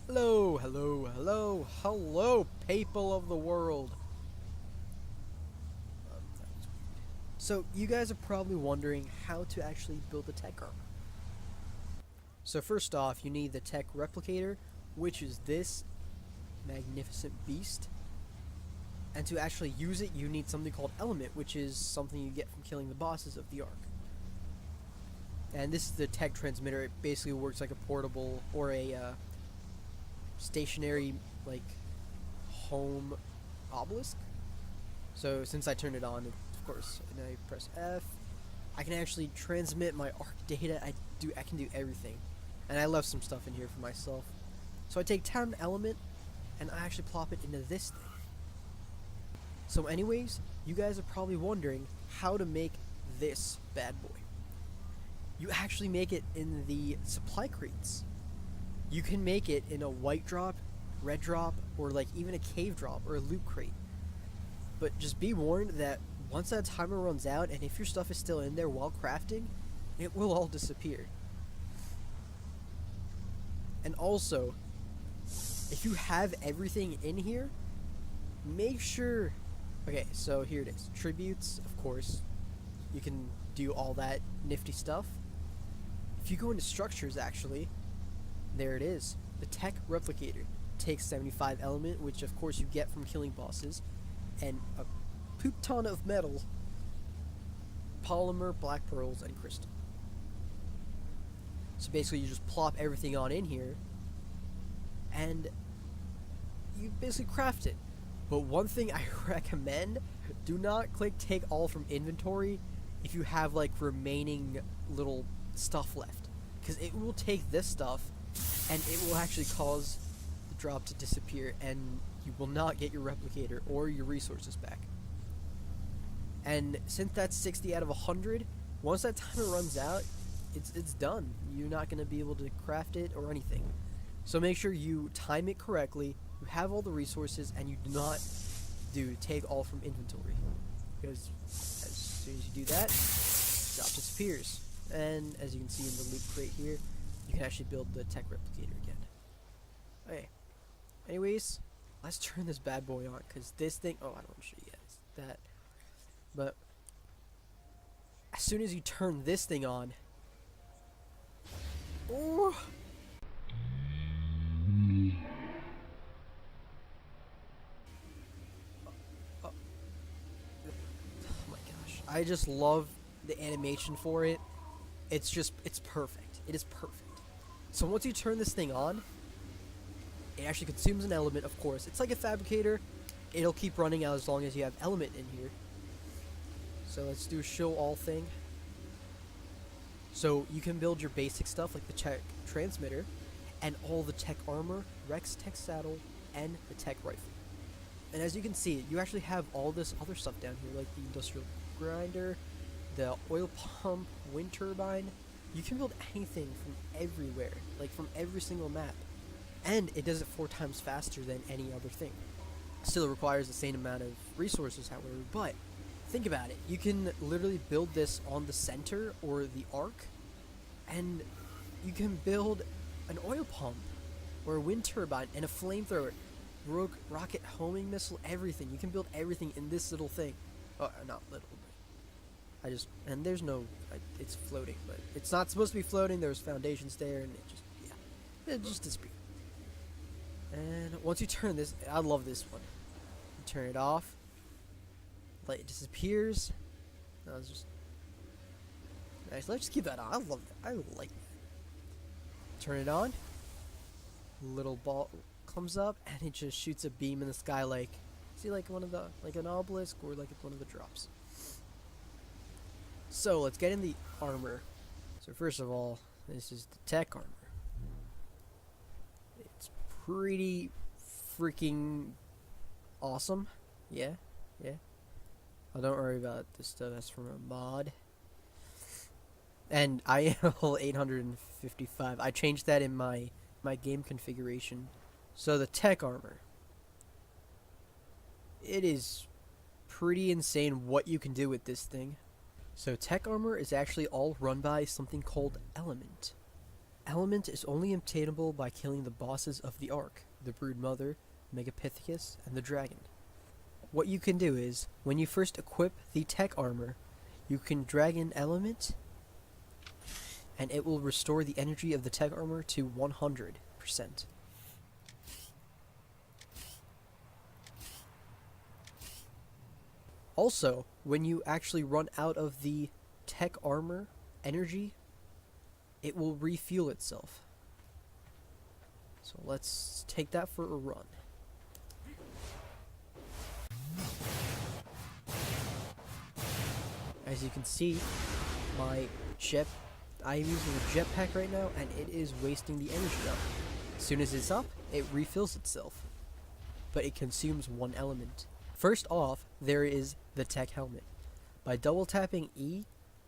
Hello, hello, hello, hello, people of the world. So, you guys are probably wondering how to actually build a Tek Armor. So, first off, you need the Tek Replicator, which is this magnificent beast. And to actually use it, you need something called Element, which is something you get from killing the bosses of the Ark. And this is the Tek Transmitter. It basically works like a portable or a stationary, like, home obelisk. So since I turned it on, of course, and I press F, I can actually transmit my Arc data. I can do everything, and I left some stuff in here for myself. So I take 10 element, and I actually plop it into this thing. So anyways, you guys are probably wondering how to make this bad boy. You actually make it in the supply crates. You can make it in a white drop, red drop, or like even a cave drop or a loot crate. But just be warned that once that timer runs out, and if your stuff is still in there while crafting, it will all disappear. And also, if you have everything in here, make sure... Okay, so here it is. Tributes, of course. You can do all that nifty stuff. If you go into structures, actually, there it is. The Tek Replicator takes 75 element, which of course you get from killing bosses, and a poop ton of metal, polymer, black pearls, and crystal. So basically you just plop everything on in here, and you basically craft it. But one thing I recommend, do not click take all from inventory if you have like remaining little stuff left, because it will take this stuff and it will actually cause the drop to disappear, and you will not get your replicator or your resources back. And since that's 60 out of 100, once that timer runs out, it's done. You're not going to be able to craft it or anything. So make sure you time it correctly, you have all the resources, and you do not do take all from inventory. Because as soon as you do that, drop disappears. And as you can see in the loot crate here, you can actually build the Tek Replicator again. Okay. Anyways, let's turn this bad boy on, because this thing... Oh, I don't want to show you guys that. But as soon as you turn this thing on... Oh! Oh my gosh. I just love the animation for it. It's perfect. It is perfect. So once you turn this thing on, it actually consumes an element, of course. It's like a fabricator. It'll keep running out as long as you have element in here. So let's do a show all thing. So you can build your basic stuff like the Tek transmitter and all the Tek armor, Rex Tek saddle, and the Tek rifle. And as you can see, you actually have all this other stuff down here, like the industrial grinder, the oil pump, wind turbine. You can build anything from everywhere, like from every single map. And it does it 4 times faster than any other thing. Still requires the same amount of resources, however, but think about it. You can literally build this on the center or the arc, and you can build an oil pump or a wind turbine and a flamethrower, rocket homing missile, everything. You can build everything in this little thing. Oh, not little, but and there's no, it's floating, but it's not supposed to be floating. There's foundations there, and it just disappeared. And once you turn this, I love this one. You turn it off, light disappears. No, it's just nice. Let's just keep that on. I love that. I like that. Turn it on. Little ball comes up, and it just shoots a beam in the sky, like like one of the an obelisk or like one of the drops. So let's get in the armor. So first of all, this is the Tek armor. It's pretty freaking awesome. Yeah. Oh, don't worry about this stuff. That's from a mod. And I am level 855. I changed that in my game configuration. So the Tek armor. It is pretty insane what you can do with this thing. So Tek armor is actually all run by something called element. element is only obtainable by killing the bosses of the Ark, the Brood Mother, Megapithecus, and the Dragon. What you can do is, when you first equip the Tek Armor, you can drag an element, and it will restore the energy of the Tek Armor to 100%. Also, when you actually run out of the Tek Armor energy, it will refuel itself. So let's take that for a run. As you can see, I am using a jetpack right now, and it is wasting the energy up. As soon as it's up, it refills itself, but it consumes one element. First off, there is the Tek helmet. By double tapping E,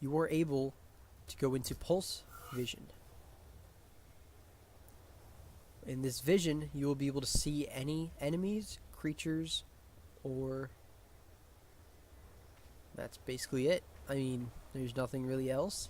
you are able to go into pulse vision. In this vision, you will be able to see any enemies, creatures, or that's basically it. I mean, there's nothing really else.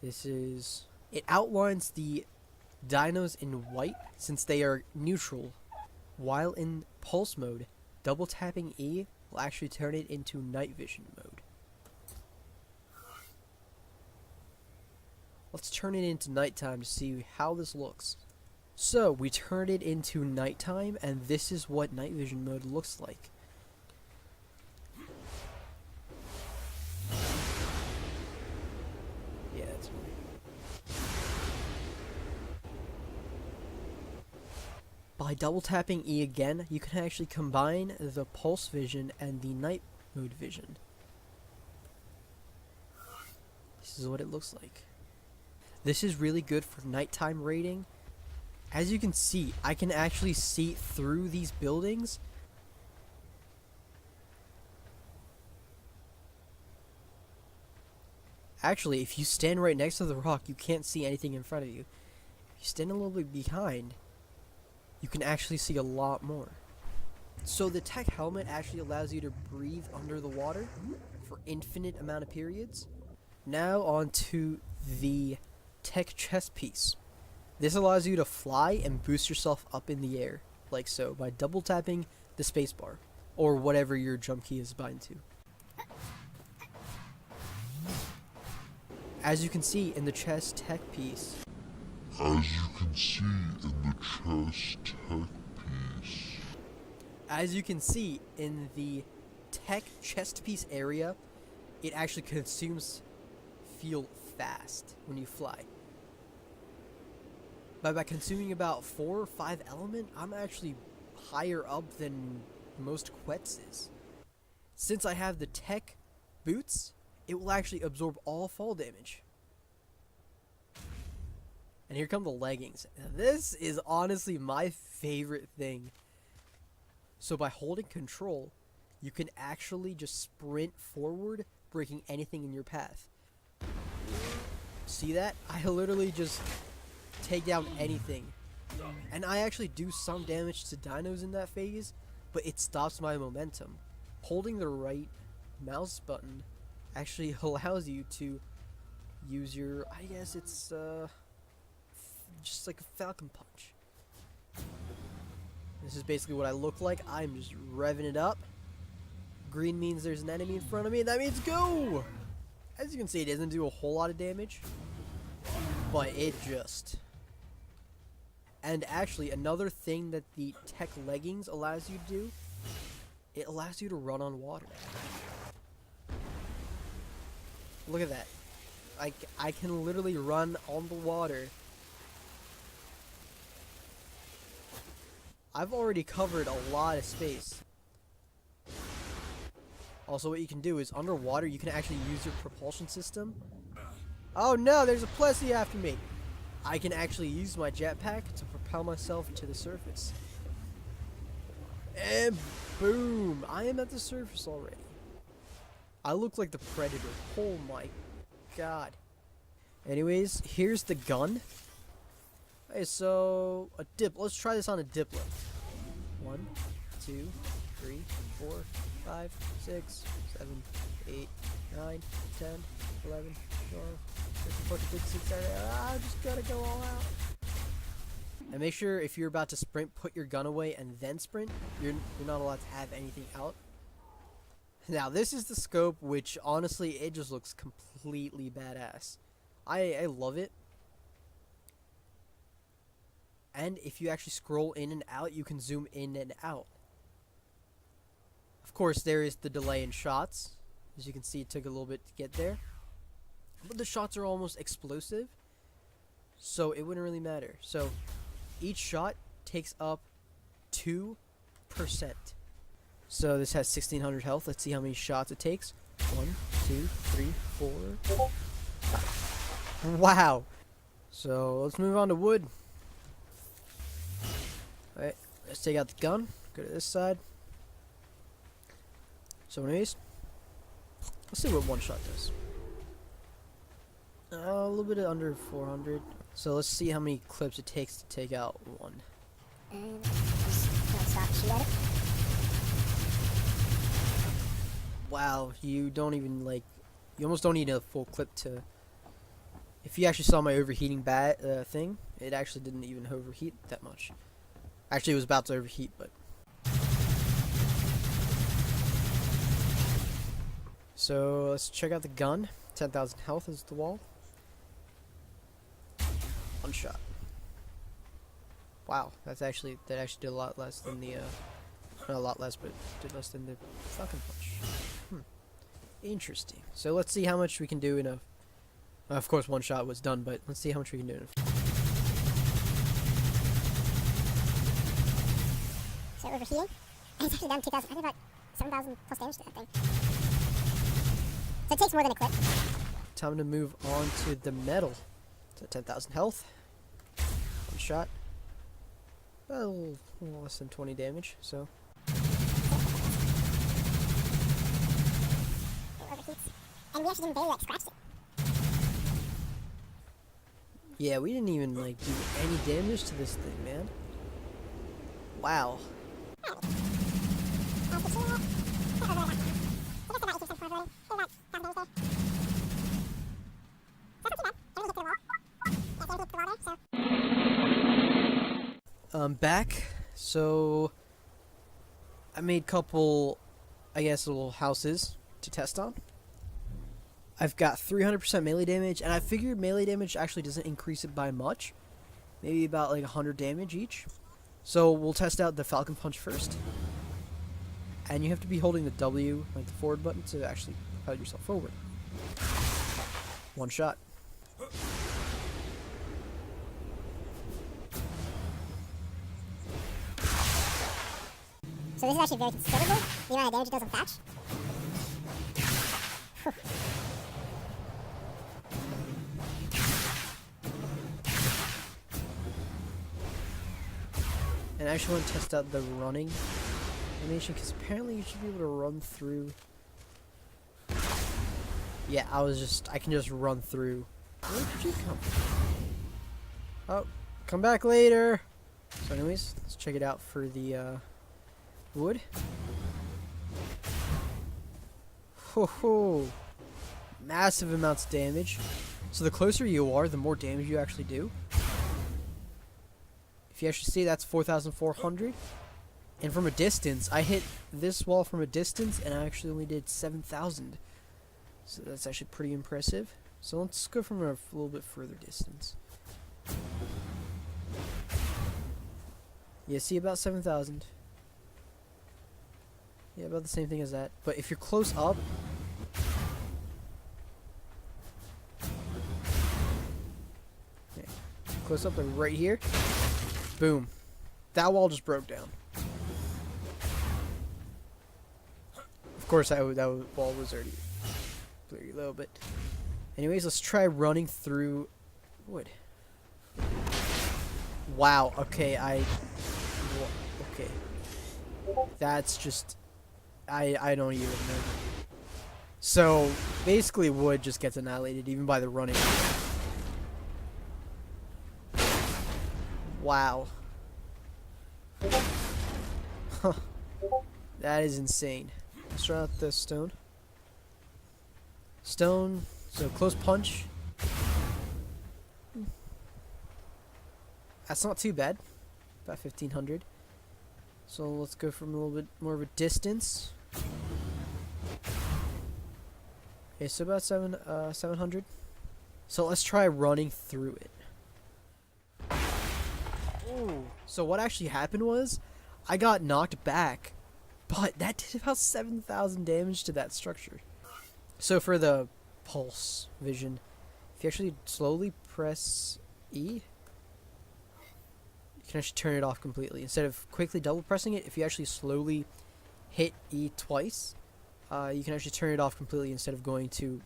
It outlines the dinos in white since they are neutral, while in pulse mode, double tapping E will actually turn it into night vision mode. Let's turn it into nighttime to see how this looks. So, we turned it into nighttime, and this is what night vision mode looks like. Yeah, that's right. By double tapping E again, you can actually combine the pulse vision and the night mode vision. This is what it looks like. This is really good for nighttime raiding. As you can see, I can actually see through these buildings. Actually, if you stand right next to the rock, you can't see anything in front of you. If you stand a little bit behind, you can actually see a lot more. So the Tek helmet actually allows you to breathe under the water for infinite amount of periods. Now on to the Tek chest piece. This allows you to fly and boost yourself up in the air, like so, by double tapping the spacebar, or whatever your jump key is bind to. As you can see in the chest Tek piece, As you can see in the Tek chest piece area, it actually consumes fuel fast when you fly. By consuming about 4 or 5 element, I'm actually higher up than most Quets is. Since I have the Tek boots, it will actually absorb all fall damage. And here come the leggings. Now, this is honestly my favorite thing. So by holding control, you can actually just sprint forward, breaking anything in your path. See that? I literally just take down anything. And I actually do some damage to dinos in that phase, but it stops my momentum. Holding the right mouse button actually allows you to use your, I guess it's just like a falcon punch. This is basically what I look like. I'm just revving it up. Green means there's an enemy in front of me, and that means go! As you can see, it doesn't do a whole lot of damage, but it just... And actually, another thing that the Tek leggings allows you to do, it allows you to run on water. Look at that. I can literally run on the water. I've already covered a lot of space. Also, what you can do is, underwater, you can actually use your propulsion system. Oh no, there's a Plessy after me! I can actually use my jetpack to propel myself to the surface. And boom! I am at the surface already. I look like the Predator. Oh my god. Anyways, here's the gun. Okay, so let's try this on a Diplo. 1, 2, 3, 4, 5, 6, 7, 8, 9, 10, 11, 12, 13, 14, 15, 16, 17. I just gotta go all out. And make sure if you're about to sprint, put your gun away and then sprint. You're not allowed to have anything out. Now this is the scope, which honestly it just looks completely badass. I love it. And if you actually scroll in and out, you can zoom in and out. Of course, there is the delay in shots. As you can see, it took a little bit to get there. But the shots are almost explosive, so it wouldn't really matter. So each shot takes up 2%. So this has 1600 health. Let's see how many shots it takes. 1, 2, 3, 4, 5. Wow. So let's move on to wood. Alright, let's take out the gun. Go to this side. So anyways, let's see what one shot does. A little bit under 400. So let's see how many clips it takes to take out one. Wow, you don't even you almost don't need a full clip to. If you actually saw my overheating thing, it actually didn't even overheat that much. Actually, it was about to overheat, but. So let's check out the gun. 10,000 health is the wall. One shot. Wow, that actually did a lot less than the not a lot less, but did less than the Falcon Punch. Interesting. So let's see how much we can do in a. Of course, one shot was done, but let's see how much we can do in a. So overheating, and it's actually down 2,000. I think about 7,000 plus damage to that thing. So it takes more than a clip. Time to move on to the metal. So 10,000 health. One shot. A little less than 20 damage, so. It overheats. And we actually didn't barely scratch it. Yeah, we didn't even do any damage to this thing, man. Wow. I'm back. So I made a couple, I guess, little houses to test on. I've got 300% melee damage, and I figured melee damage actually doesn't increase it by much. Maybe about 100 damage each. So we'll test out the Falcon Punch first. And you have to be holding the W, the forward button, to actually propel yourself forward. One shot. So this is actually very considerable, the amount of damage it does on Thatch. And I actually want to test out the running animation, because apparently you should be able to run through. Yeah, I can just run through. Where did you come from? Oh, come back later. So anyways, let's check it out for the wood. Ho ho! Massive amounts of damage. So the closer you are, the more damage you actually do. If you actually see, that's 4,400. And from a distance, I hit this wall from a distance, and I actually only did 7,000. So that's actually pretty impressive. So let's go from a little bit further distance. Yeah, see, about 7,000. Yeah, about the same thing as that. But if you're close up, okay, close up, like right here, boom, that wall just broke down. Of course, that wall was already pretty low, but anyways, let's try running through wood. Wow. Okay, okay. That's just. I don't even know. So basically, wood just gets annihilated even by the running. Wow. Huh. That is insane. Let's try out this stone. Stone, so close punch. That's not too bad. About 1500. So let's go from a little bit more of a distance. Okay, so about 700. So let's try running through it. Ooh. So what actually happened was, I got knocked back, but that did about 7,000 damage to that structure. So for the pulse vision, if you actually slowly press E, you can actually turn it off completely. Instead of quickly double pressing it, if you actually slowly hit E twice, you can actually turn it off completely instead of going to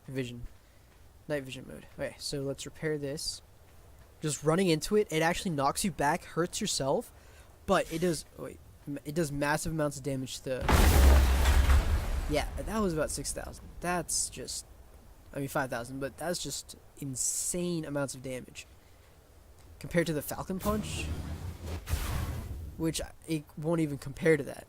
vision, night vision mode. Okay, so let's repair this. Just running into it, it actually knocks you back, hurts yourself, but it does. Wait, it does massive amounts of damage to. Yeah, that was about 6,000. That's just, I mean 5,000, but that's just insane amounts of damage compared to the Falcon Punch, which it won't even compare to that.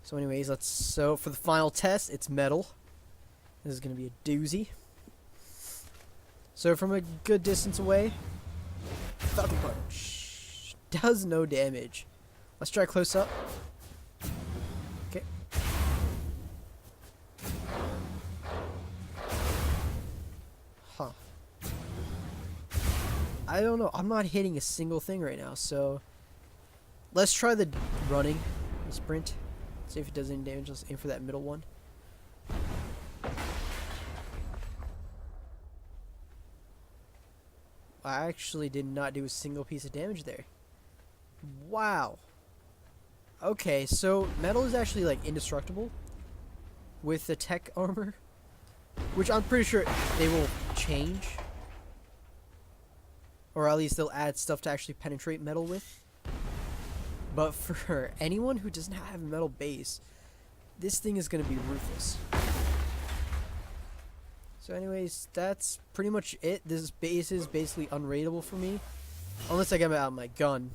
So anyways, so for the final test, it's metal. This is going to be a doozy. So from a good distance away, Falcon Punch does no damage. Let's try close up. Okay. Huh. I don't know. I'm not hitting a single thing right now, so let's try the running, the sprint. See if it does any damage. Let's aim for that middle one. I actually did not do a single piece of damage there. Wow. Okay, so metal is actually like indestructible with the Tek Armor, which I'm pretty sure they will change, or at least they'll add stuff to actually penetrate metal with. But for anyone who doesn't have a metal base, this thing is going to be ruthless. So anyways, that's pretty much it. This base is basically unrateable for me, unless I get out my gun.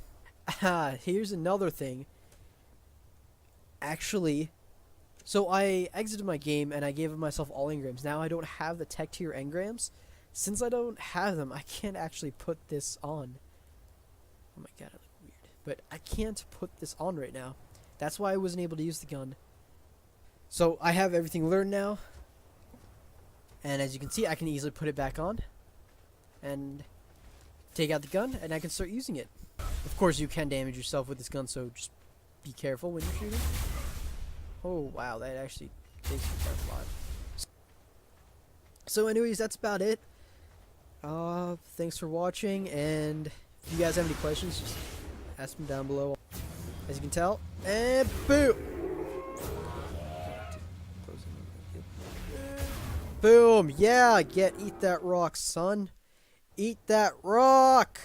Here's another thing. Actually, so I exited my game and I gave myself all engrams. Now I don't have the tech tier engrams. Since I don't have them, I can't actually put this on. Oh my god, I look weird. But I can't put this on right now. That's why I wasn't able to use the gun. So I have everything learned now. And as you can see, I can easily put it back on and take out the gun, and I can start using it. Of course, you can damage yourself with this gun, so just be careful when you're shooting. Oh, wow, that actually takes you quite a lot. So anyways, that's about it. Thanks for watching, and if you guys have any questions, just ask them down below. As you can tell, and boom! Boom! Yeah, eat that rock, son. Eat that rock!